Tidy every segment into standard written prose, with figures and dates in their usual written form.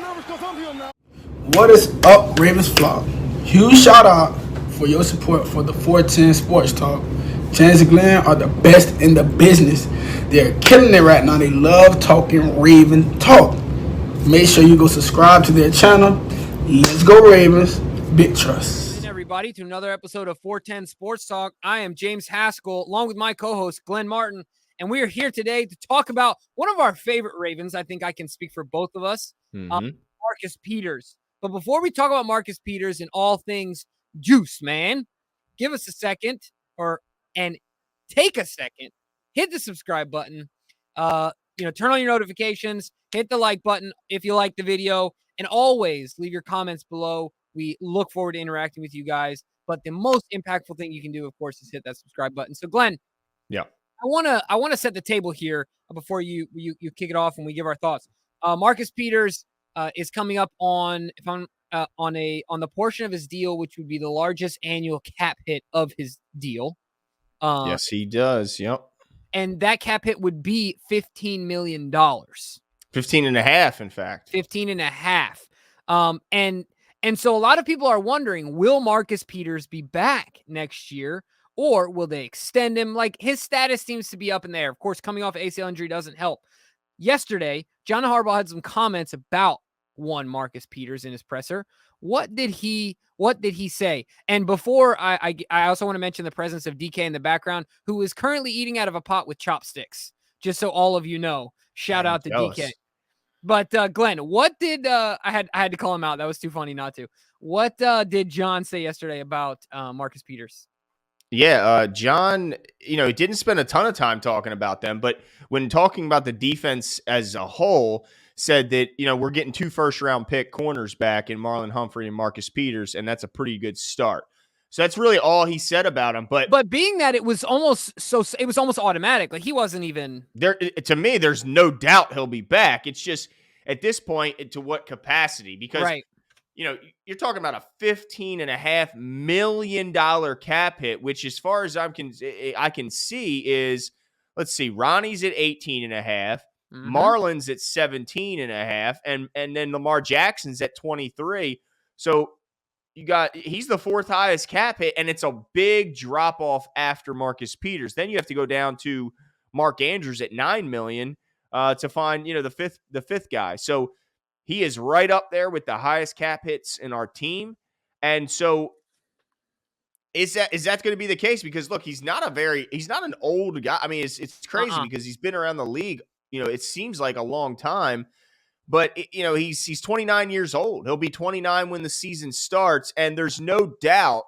What is up, Ravens Flock? Huge shout out for your support for the 410 Sports Talk. James and Glenn are the best in the business. They're killing it right now. They love talking Raven talk. Make sure you go subscribe to their channel. Let's go Ravens. Big trust. Everybody to another episode of 410 Sports Talk. I am James Haskell along with my co-host Glenn Martin, and we are here today to talk about one of our favorite Ravens. I think I can speak for both of us, Marcus Peters. But before we talk about Marcus Peters and all things juice, man, give us a second and take a second, hit the subscribe button, turn on your notifications, hit the like button if you like the video, and always leave your comments below. We look forward to interacting with you guys. But the most impactful thing you can do, of course, is hit that subscribe button. So, Glenn, I wanna set the table here before you kick it off and we give our thoughts. Marcus Peters is coming up on the portion of his deal, which would be the largest annual cap hit of his deal. Yes, he does. Yep. And that cap hit would be $15 million. 15 and a half, in fact. 15 and a half. And so a lot of people are wondering, will Marcus Peters be back next year or will they extend him? Like, his status seems to be up in the air. Of course, coming off ACL injury doesn't help. Yesterday, John Harbaugh had some comments about one Marcus Peters in his presser. What did he say? And before I also want to mention the presence of DK in the background, who is currently eating out of a pot with chopsticks, just so all of you know. Shout out to DK. But Glenn, what did I had to call him out. That was too funny not to. What did John say yesterday about Marcus Peters? Yeah, John, he didn't spend a ton of time talking about them, but when talking about the defense as a whole, said that, we're getting 2 first-round pick corners back in Marlon Humphrey and Marcus Peters, and that's a pretty good start. So that's really all he said about him. But being that it was almost automatic, like he wasn't even there. To me, there's no doubt he'll be back. It's just at this point, to what capacity? Because right. You're talking about a $15.5 million cap hit, which, as far as I can see, is, let's see, Ronnie's at 18.5, Marlon's at 17.5, and then Lamar Jackson's at 23. So he's the 4th highest cap hit, and it's a big drop off after Marcus Peters. Then you have to go down to Mark Andrews at $9 million to find the fifth guy. So he is right up there with the highest cap hits in our team. And so is that going to be the case? Because look, he's not an old guy. I mean, it's crazy because he's been around the league, it seems like a long time, but he's 29 years old. He'll be 29 when the season starts. And there's no doubt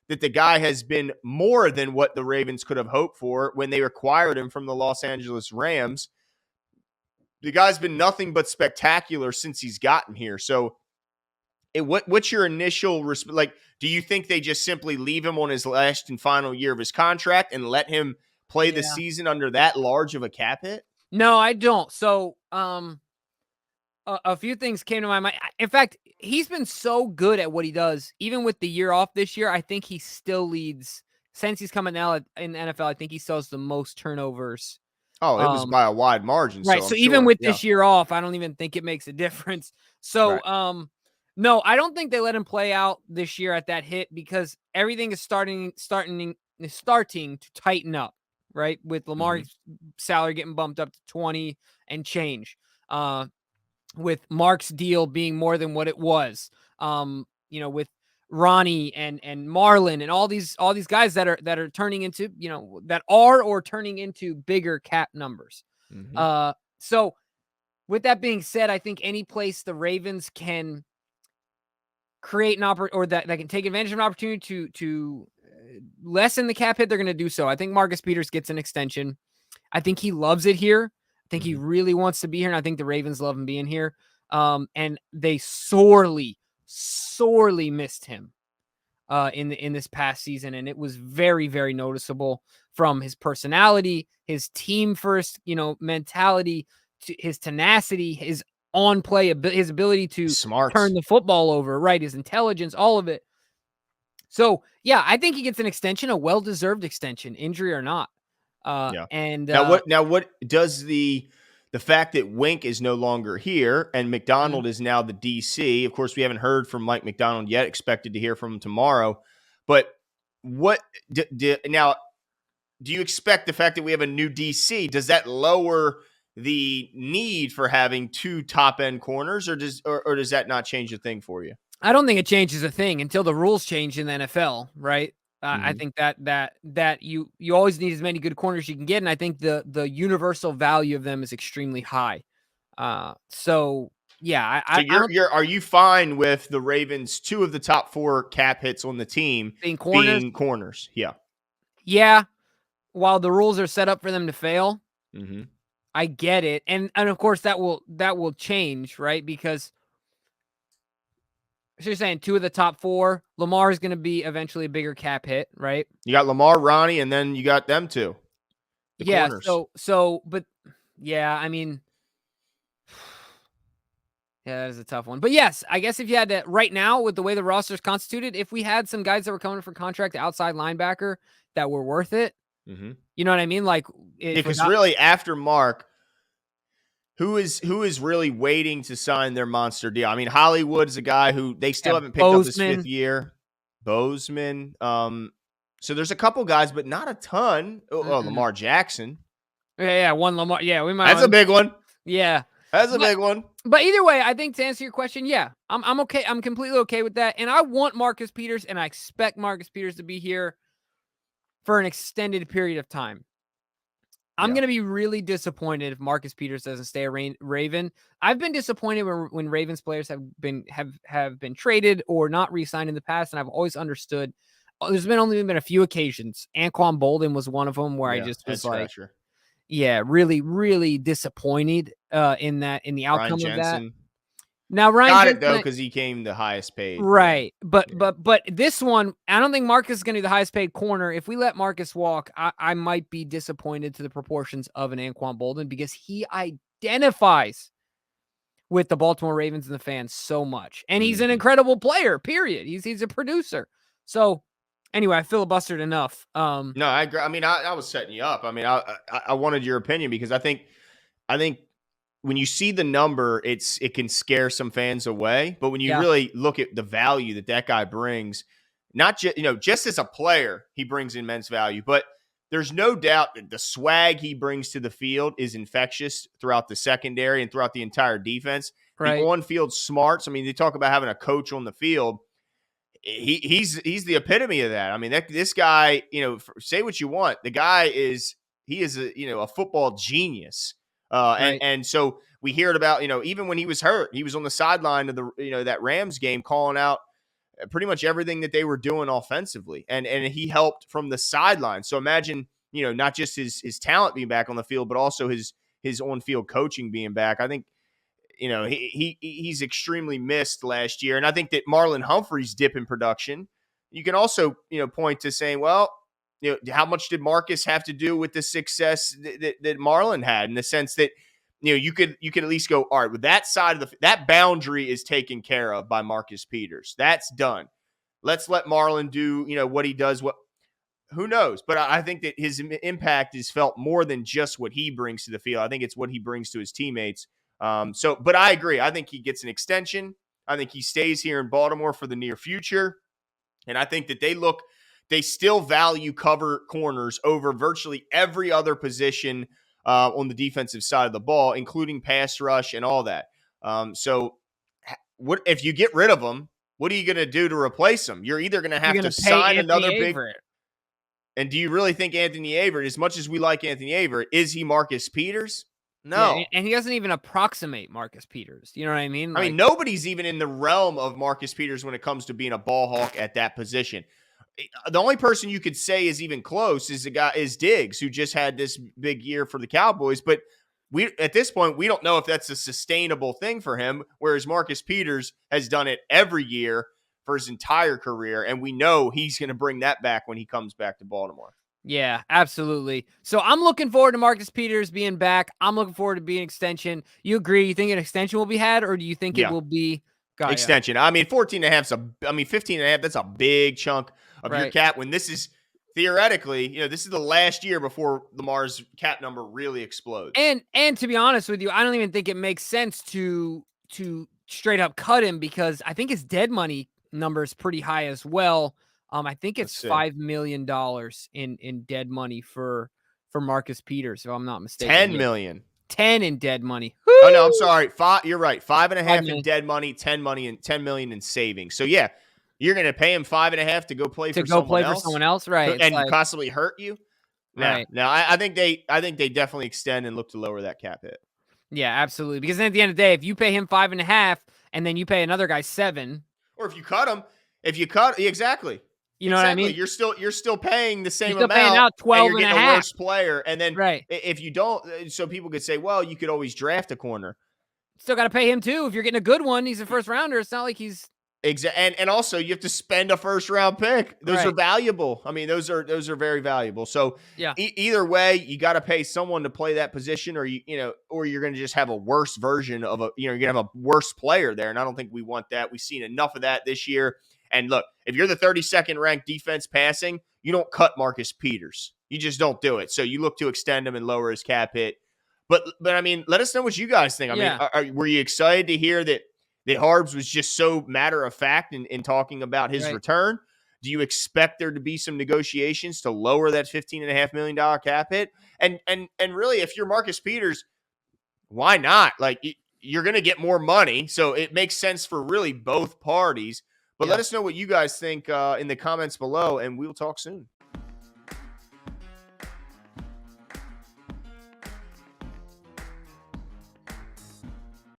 that the guy has been more than what the Ravens could have hoped for when they acquired him from the Los Angeles Rams. The guy's been nothing but spectacular since he's gotten here. So what's your initial like, do you think they just simply leave him on his last and final year of his contract and let him play the season under that large of a cap hit? No, I don't. So a few things came to my mind. In fact, he's been so good at what he does, even with the year off this year. I think he still leads, since he's coming out in the NFL, I think he still has the most turnovers. Oh, it was by a wide margin. Right. So even with this year off, I don't even think it makes a difference. So, no, I don't think they let him play out this year at that hit because everything is starting to tighten up, right? With Lamar's salary getting bumped up to 20 and change. With Mark's deal being more than what it was. With Ronnie and Marlon and all these guys that are turning into, turning into bigger cap numbers. So with that being said, I think any place the Ravens can create an or that can take advantage of an opportunity to lessen the cap hit, they're going to do so. I think Marcus Peters gets an extension. I think he loves it here. I think he really wants to be here, and I think the Ravens love him being here. And they sorely missed him in this past season, and it was very, very noticeable from his personality, his team first, mentality, to his tenacity, his on play, his ability to turn the football over, right? His intelligence, all of it. So yeah, I think he gets an extension, a well-deserved extension, injury or not. And now what does the The fact that Wink is no longer here and McDonald is now the DC. Of course, we haven't heard from Mike McDonald yet. Expected to hear from him tomorrow. But what now? Do you expect the fact that we have a new DC? Does that lower the need for having 2 top end corners, or does that not change a thing for you? I don't think it changes a thing until the rules change in the NFL, right? I think that you always need as many good corners you can get, and I think the universal value of them is extremely high. So yeah, are you fine with the Ravens 2 of the top 4 cap hits on the team being corners? Yeah. Yeah. While the rules are set up for them to fail, I get it, and of course that will change, right? Because so you're saying 2 of the top 4, Lamar is going to be eventually a bigger cap hit, right? You got Lamar, Ronnie, and then you got them 2. Yeah. Corners. So, but yeah, I mean, yeah, that is a tough one. But yes, I guess if you had to right now with the way the roster is constituted, if we had some guys that were coming for contract outside linebacker that were worth it, you know what I mean? Like, because really after Mark, who is really waiting to sign their monster deal? I mean, Hollywood is a guy who they still haven't picked up his 5th year. Bozeman. So there's a couple guys, but not a ton. Lamar Jackson. Yeah, one Lamar. Yeah, we might. That's a big one. Yeah, that's a big one. But either way, I think to answer your question, yeah, I'm okay. I'm completely okay with that, and I want Marcus Peters, and I expect Marcus Peters to be here for an extended period of time. I'm going to be really disappointed if Marcus Peters doesn't stay a Raven. I've been disappointed when Ravens players have been traded or not re-signed in the past, and I've always understood. There's only been a few occasions. Anquan Bolden was one of them where I just was like, really, really disappointed in the outcome of that. Now Ryan got it though because he came the highest paid, right? But this one, I don't think Marcus is going to be the highest paid corner. If we let Marcus walk, I might be disappointed to the proportions of an Anquan Bolden because he identifies with the Baltimore Ravens and the fans so much, and he's an incredible player. Period. He's a producer. So anyway, I filibustered enough. No, I agree. I mean, I was setting you up. I mean, I wanted your opinion because I think. When you see the number, it can scare some fans away. But when you really look at the value that guy brings, not just as a player, he brings immense value. But there's no doubt that the swag he brings to the field is infectious throughout the secondary and throughout the entire defense. Right. The on-field smarts. I mean, they talk about having a coach on the field. He's the epitome of that. I mean, this guy, say what you want. The guy is a football genius. Right. and so we hear it about, even when he was hurt, he was on the sideline of the, that Rams game calling out pretty much everything that they were doing offensively. And he helped from the sideline. So imagine, not just his talent being back on the field, but also his on-field coaching being back. I think, he's extremely missed last year. And I think that Marlon Humphrey's dip in production, you can also, point to saying, well, how much did Marcus have to do with the success that Marlon had, in the sense that, you could at least go, all right, with that side of that boundary is taken care of by Marcus Peters. That's done. Let's let Marlon do, what he does. Who knows? But I think that his impact is felt more than just what he brings to the field. I think it's what he brings to his teammates. But I agree. I think he gets an extension. I think he stays here in Baltimore for the near future. And I think that they still value cover corners over virtually every other position on the defensive side of the ball, including pass rush and all that. So what if you get rid of them? What are you going to do to replace them? You're either going to have to sign another big. And do you really think Anthony Averett, as much as we like Anthony Averett, is he Marcus Peters? No. Yeah, and he doesn't even approximate Marcus Peters. You know what I mean? I mean, nobody's even in the realm of Marcus Peters when it comes to being a ball hawk at that position. The only person you could say is even close is Diggs, who just had this big year for the Cowboys. But at this point, we don't know if that's a sustainable thing for him, whereas Marcus Peters has done it every year for his entire career, and we know he's going to bring that back when he comes back to Baltimore. Yeah, absolutely. So I'm looking forward to Marcus Peters being back. I'm looking forward to being extension. You agree? You think an extension will be had, or do you think it will be extension? I mean, 15 and a half, that's a big chunk of your cap when this is theoretically, this is the last year before Lamar's cap number really explodes. And to be honest with you, I don't even think it makes sense to straight up cut him because I think his dead money number is pretty high as well. I think it's $5 million in dead money for Marcus Peters, if I'm not mistaken. 10 million. 10 in dead money. Woo! Oh no, I'm sorry. You're right. 5.5 in dead money, 10 million in savings. So yeah, you're gonna pay him 5.5 to go play for someone else, right? And possibly hurt you. Right. No, I think they definitely extend and look to lower that cap hit. Yeah, absolutely. Because then at the end of the day, if you pay him 5.5 and then you pay another guy 7, or if you cut him, exactly. You know what I mean? You're still paying the same amount. Paying out 12 and you're getting a worse player. And then if you don't, so people could say, well, you could always draft a corner. Still got to pay him too. If you're getting a good one, he's a first rounder. It's not like he's and also you have to spend a first round pick. Those are valuable. I mean, those are very valuable. So yeah, either way, you got to pay someone to play that position, or or you're going to just have a worse version of you're going to have a worse player there. And I don't think we want that. We've seen enough of that this year. And look, if you're the 32nd ranked defense passing, you don't cut Marcus Peters. You just don't do it. So you look to extend him and lower his cap hit. But I mean, let us know what you guys think. I mean, were you excited to hear that Harbs was just so matter of fact in talking about his return? Do you expect there to be some negotiations to lower that $15.5 million cap hit? And really, if you're Marcus Peters, why not? Like, you're going to get more money, so it makes sense for really both parties. But let us know what you guys think in the comments below, and we'll talk soon.